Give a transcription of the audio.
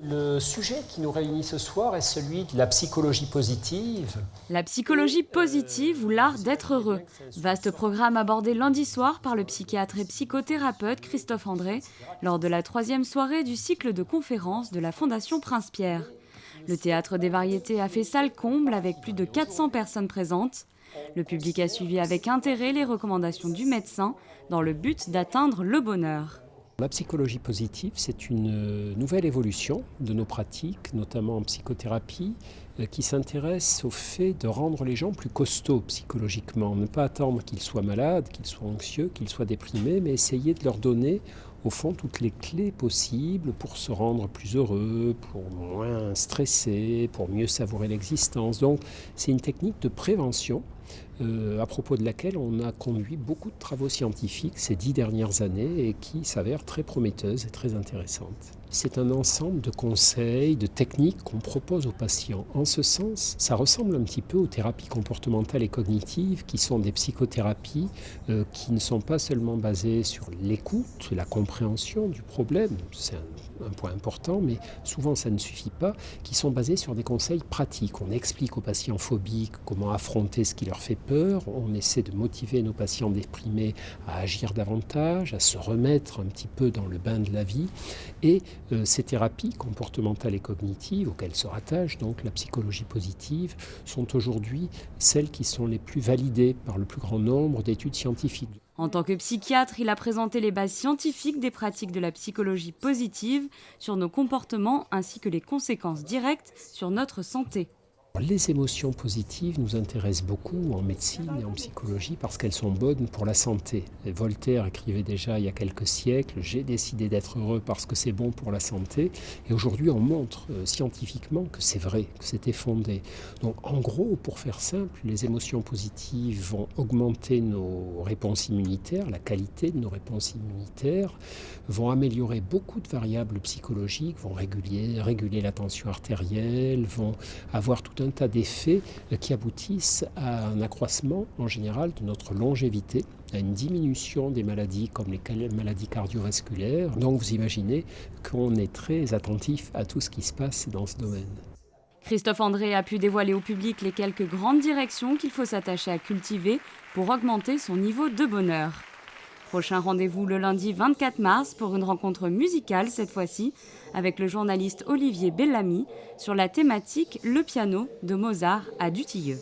Le sujet qui nous réunit ce soir est celui de la psychologie positive. La psychologie positive ou l'art d'être heureux. Vaste programme abordé lundi soir par le psychiatre et psychothérapeute Christophe André lors de la 3e soirée du cycle de conférences de la Fondation Prince-Pierre. Le théâtre des variétés a fait salle comble avec plus de 400 personnes présentes. Le public a suivi avec intérêt les recommandations du médecin dans le but d'atteindre le bonheur. La psychologie positive, c'est une nouvelle évolution de nos pratiques, notamment en psychothérapie, qui s'intéresse au fait de rendre les gens plus costauds psychologiquement. Ne pas attendre qu'ils soient malades, qu'ils soient anxieux, qu'ils soient déprimés, mais essayer de leur donner au fond toutes les clés possibles pour se rendre plus heureux, pour moins stresser, pour mieux savourer l'existence. Donc c'est une technique de prévention à propos de laquelle on a conduit beaucoup de travaux scientifiques ces 10 dernières années et qui s'avèrent très prometteuses et très intéressantes. C'est un ensemble de conseils, de techniques qu'on propose aux patients. En ce sens, ça ressemble un petit peu aux thérapies comportementales et cognitives qui sont des psychothérapies qui ne sont pas seulement basées sur l'écoute, la compréhension du problème, c'est un point important, mais souvent ça ne suffit pas, qui sont basées sur des conseils pratiques. On explique aux patients phobiques comment affronter ce qui leur fait peur, on essaie de motiver nos patients déprimés à agir davantage, à se remettre un petit peu dans le bain de la vie, et ces thérapies comportementales et cognitives auxquelles se rattache donc la psychologie positive sont aujourd'hui celles qui sont les plus validées par le plus grand nombre d'études scientifiques. En tant que psychiatre, il a présenté les bases scientifiques des pratiques de la psychologie positive sur nos comportements ainsi que les conséquences directes sur notre santé. Les émotions positives nous intéressent beaucoup en médecine et en psychologie parce qu'elles sont bonnes pour la santé. Et Voltaire écrivait déjà il y a quelques siècles « J'ai décidé d'être heureux parce que c'est bon pour la santé ». Et aujourd'hui, on montre scientifiquement que c'est vrai, que c'était fondé. Donc en gros, pour faire simple, les émotions positives vont augmenter nos réponses immunitaires, la qualité de nos réponses immunitaires, vont améliorer beaucoup de variables psychologiques, vont réguler la tension artérielle, vont avoir tout un tas d'effets qui aboutissent à un accroissement en général de notre longévité, à une diminution des maladies comme les maladies cardiovasculaires. Donc vous imaginez qu'on est très attentif à tout ce qui se passe dans ce domaine. Christophe André a pu dévoiler au public les quelques grandes directions qu'il faut s'attacher à cultiver pour augmenter son niveau de bonheur. Prochain rendez-vous le lundi 24 mars pour une rencontre musicale cette fois-ci avec le journaliste Olivier Bellamy sur la thématique Le piano de Mozart à Dutilleux.